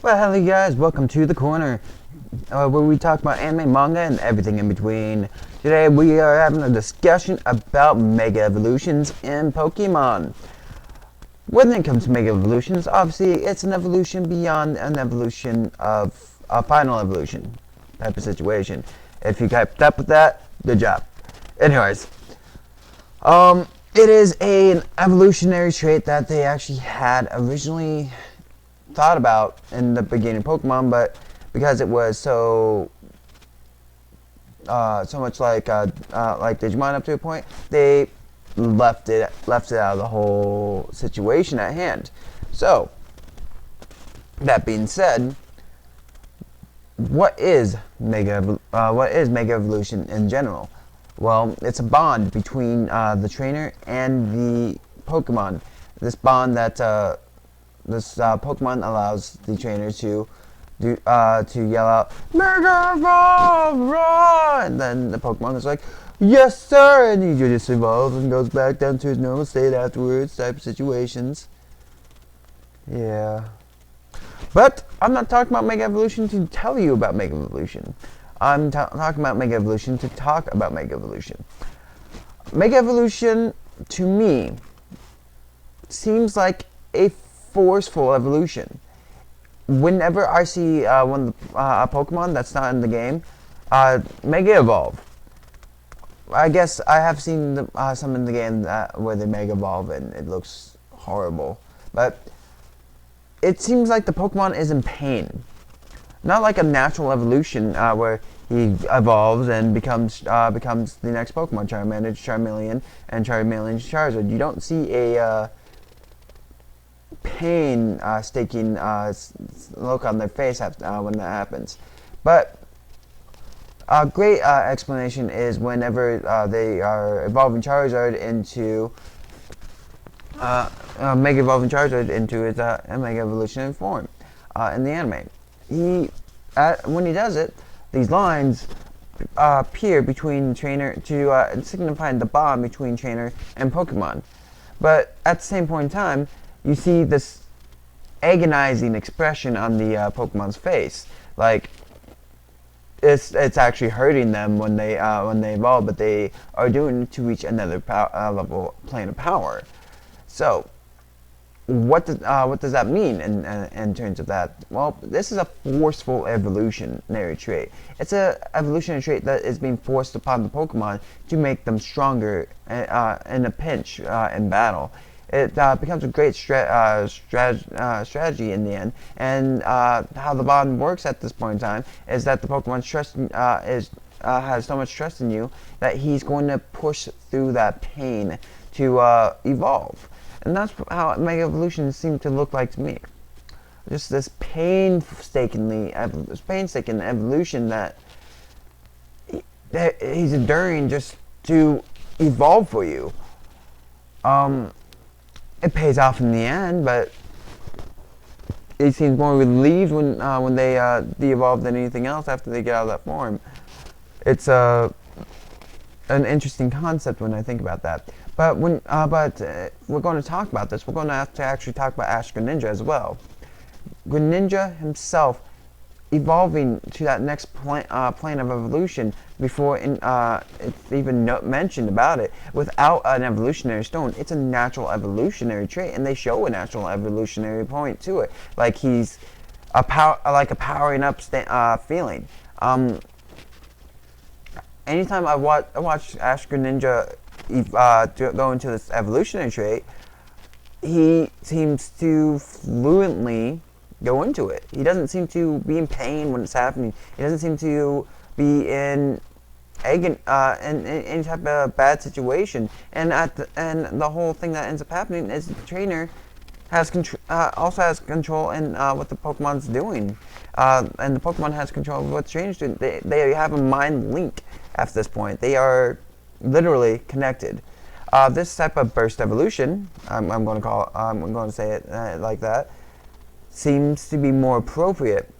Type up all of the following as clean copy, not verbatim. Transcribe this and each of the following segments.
Well, hello guys, welcome to The Corner, where we talk about anime, manga, and everything in between. Today we are having a discussion about Mega Evolutions in Pokemon. When it comes to Mega Evolutions, obviously it's an evolution beyond an evolution of a final evolution type of situation. If you kept up with that, good job. Anyways, it is an evolutionary trait that they actually had originally thought about in the beginning of Pokemon, but because it was so much like Digimon up to a point, they left it out of the whole situation at hand. So that being said, what is Mega Evolution in general? Well, it's a bond between the trainer and the Pokemon. This bond that this Pokemon allows the trainer to yell out "Mega Evolve!" Raw! And then the Pokemon is like, "Yes, sir!" And he just evolves and goes back down to his normal state afterwards. Type of situations. Yeah. But I'm not talking about Mega Evolution to tell you about Mega Evolution. I'm talking about Mega Evolution to talk about Mega Evolution. Mega Evolution, to me, seems like a forceful evolution. Whenever I see a Pokemon that's not in the game, Mega Evolve. I guess I have seen some in the game where they Mega Evolve and it looks horrible. But it seems like the Pokemon is in pain. Not like a natural evolution where he evolves and becomes the next Pokemon, Charmander, Charmeleon, and Charmeleon Charizard. You don't see a pain-staking look on their face when that happens. But a great explanation is whenever they are evolving Charizard into Mega Evolving Charizard into its Mega Evolutionary form in the anime. When he does it, these lines appear between trainer to signify the bond between trainer and Pokemon. But at the same point in time, you see this agonizing expression on the Pokemon's face, like it's actually hurting them when they evolve, but they are doing it to reach another plane of power. So, what does that mean in terms of that? Well, this is a forceful evolutionary trait. It's an evolutionary trait that is being forced upon the Pokemon to make them stronger in a pinch in battle. It becomes a great strategy in the end. And how the bond works at this point in time is that the Pokemon's trust has so much trust in you that he's going to push through that pain to evolve. And that's how Mega Evolution seemed to look like to me. Just this painstaking evolution that he's enduring just to evolve for you. It pays off in the end, but he seems more relieved when they de-evolve than anything else after they get out of that form. It's an interesting concept when I think about that. But we're going to talk about this. We're going to have to actually talk about Ash Greninja as well. Greninja himself evolving to that next plane of evolution before it's even mentioned about it without an evolutionary stone. It's a natural evolutionary trait, and they show a natural evolutionary point to it, like he's a powering up feeling. Anytime I watch Ash Greninja go into this evolutionary trait, he seems to fluently go into it. He doesn't seem to be in pain when it's happening. He doesn't seem to be in any type of bad situation. And the whole thing that ends up happening is the trainer also has control in what the Pokemon's doing, and the Pokemon has control of what the trainer's doing. They have a mind link at this point. They are literally connected. This type of burst evolution, I'm going to say it like that, seems to be more appropriate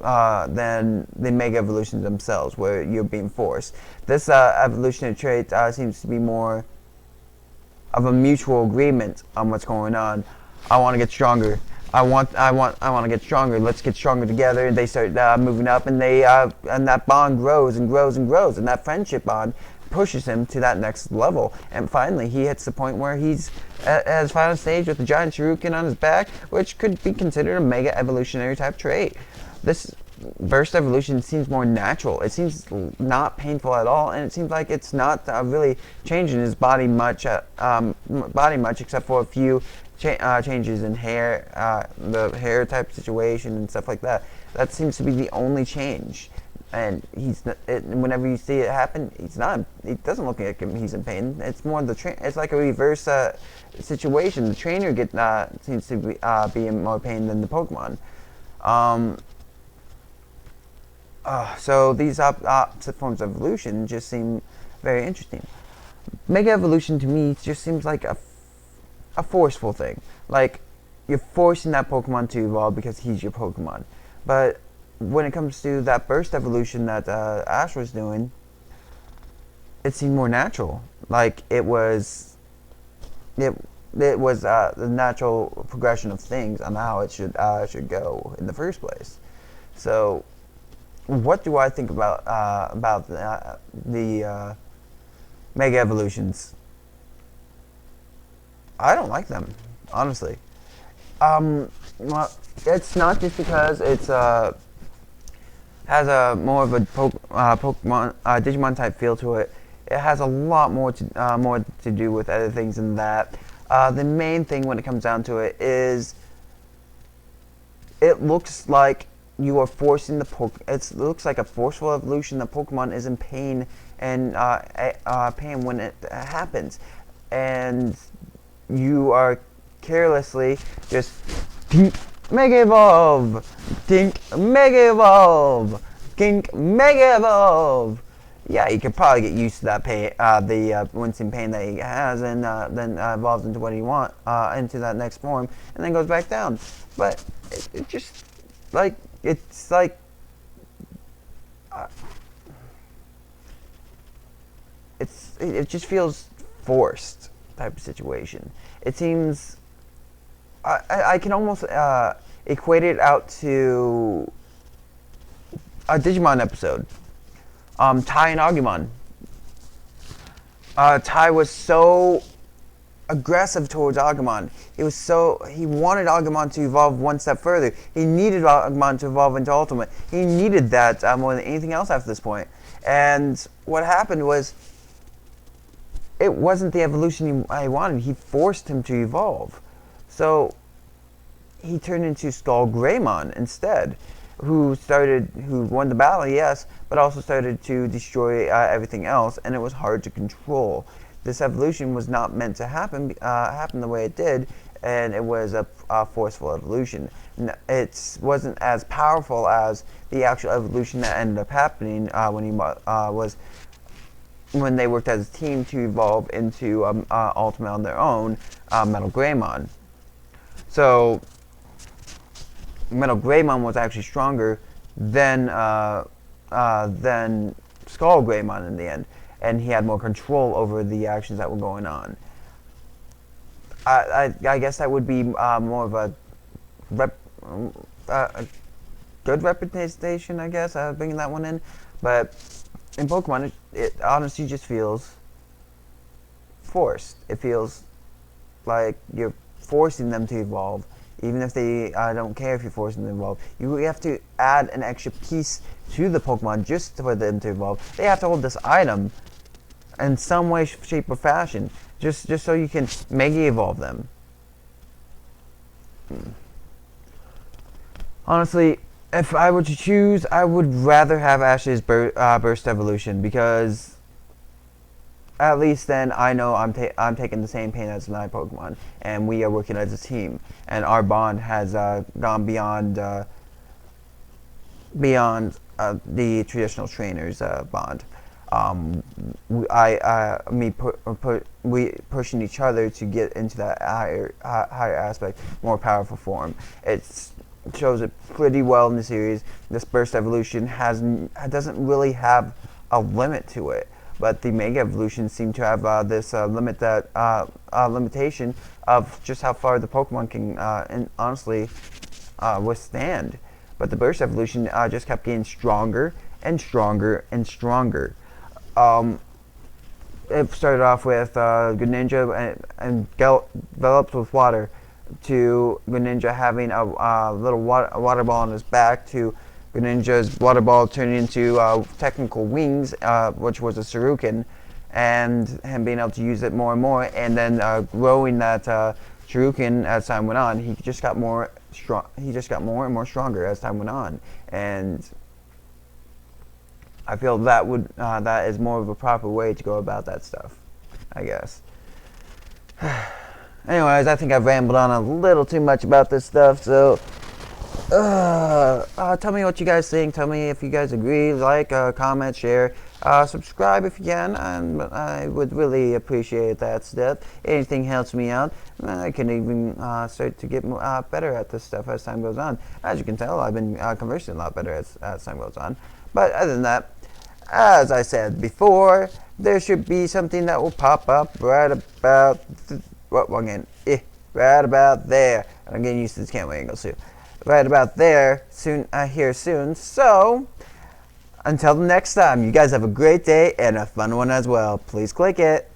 than the Mega Evolutions themselves, where you're being forced. This evolutionary trait seems to be more of a mutual agreement on what's going on. I want to get stronger. I want to get stronger. Let's get stronger together. And they start moving up, and and that bond grows and grows and grows, and that friendship bond pushes him to that next level. And finally, he hits the point where he's at his final stage with the giant shuriken on his back, which could be considered a mega evolutionary type trait. This burst evolution seems more natural. It seems not painful at all, and it seems like it's not really changing his body much, except for a few changes in hair, the hair type situation and stuff like that. That seems to be the only change. And whenever you see it happen, he doesn't look like he's in pain. It's more it's like a reverse situation. The trainer seems to be in more pain than the Pokemon. So these opposite forms of evolution just seem very interesting. Mega evolution to me just seems like a forceful thing. Like, you're forcing that Pokemon to evolve because he's your Pokemon. But when it comes to that burst evolution that Ash was doing, it seemed more natural. Like, it was the natural progression of things on how it should go in the first place. So, what do I think about the mega evolutions? I don't like them, honestly. Well, it's not just because it's has a more of a Pokemon Digimon type feel to it. It has a lot more to do with other things than that. The main thing when it comes down to it is it looks like you are forcing it looks like a forceful evolution. The Pokemon is in pain and pain when it happens, and you are carelessly just Mega Evolve! Dink! Mega Evolve! Dink! Mega Evolve! Yeah, you could probably get used to that pain, the wincing pain that he has, and then evolves into what he wants, into that next form, and then goes back down. But it just, like, it's like, it just feels forced type of situation. It seems, I can almost equate it out to a Digimon episode. Tai and Agumon. Tai was so aggressive towards Agumon. He wanted Agumon to evolve one step further. He needed Agumon to evolve into Ultimate. He needed that more than anything else after this point. And what happened was, it wasn't the evolution he wanted. He forced him to evolve. So he turned into Skull Greymon instead, who won the battle, yes, but also started to destroy everything else, and it was hard to control. This evolution was not meant to happen the way it did, and it was a forceful evolution. It wasn't as powerful as the actual evolution that ended up happening when they worked as a team to evolve into Ultimate on their own, Metal Greymon. So Metal Greymon was actually stronger than Skull Greymon in the end, and he had more control over the actions that were going on. I guess that would be more of a good representation, I guess, bringing that one in. But in Pokemon, it honestly just feels forced. It feels like you're forcing them to evolve, even if they don't care if you're forcing them to evolve. You have to add an extra piece to the Pokemon just for them to evolve. They have to hold this item in some way, shape, or fashion, just so you can Mega Evolve them. Honestly, if I were to choose, I would rather have Ash's Burst Evolution, because at least then I know I'm taking the same pain as my Pokemon, and we are working as a team, and our bond has gone beyond the traditional trainers bond. We pushing each other to get into that higher aspect, more powerful form. It shows it pretty well in the series. This Burst Evolution doesn't really have a limit to it. but the Mega Evolutions seem to have this limitation of just how far the Pokemon can honestly withstand. But the Burst Evolution just kept getting stronger and stronger and stronger. It started off with Greninja and developed with water, to Greninja having a little water ball on his back, to Greninja's water ball turning into technical wings, which was a Shuriken, and him being able to use it more and more, and then growing that Shuriken as time went on. He just got more and more stronger as time went on, and I feel that that is more of a proper way to go about that stuff, I guess. Anyways, I think I've rambled on a little too much about this stuff, so tell me what you guys think. Tell me if you guys agree. Like, comment, share, subscribe if you can, and I would really appreciate that stuff. Anything helps me out. I can even start to get better at this stuff as time goes on. As you can tell, I've been conversing a lot better as time goes on. But other than that, as I said before, there should be something that will pop up right about right about there. I'm getting used to this camera angle too. Right about there, soon. Here soon. So, until the next time, you guys have a great day and a fun one as well. Please click it.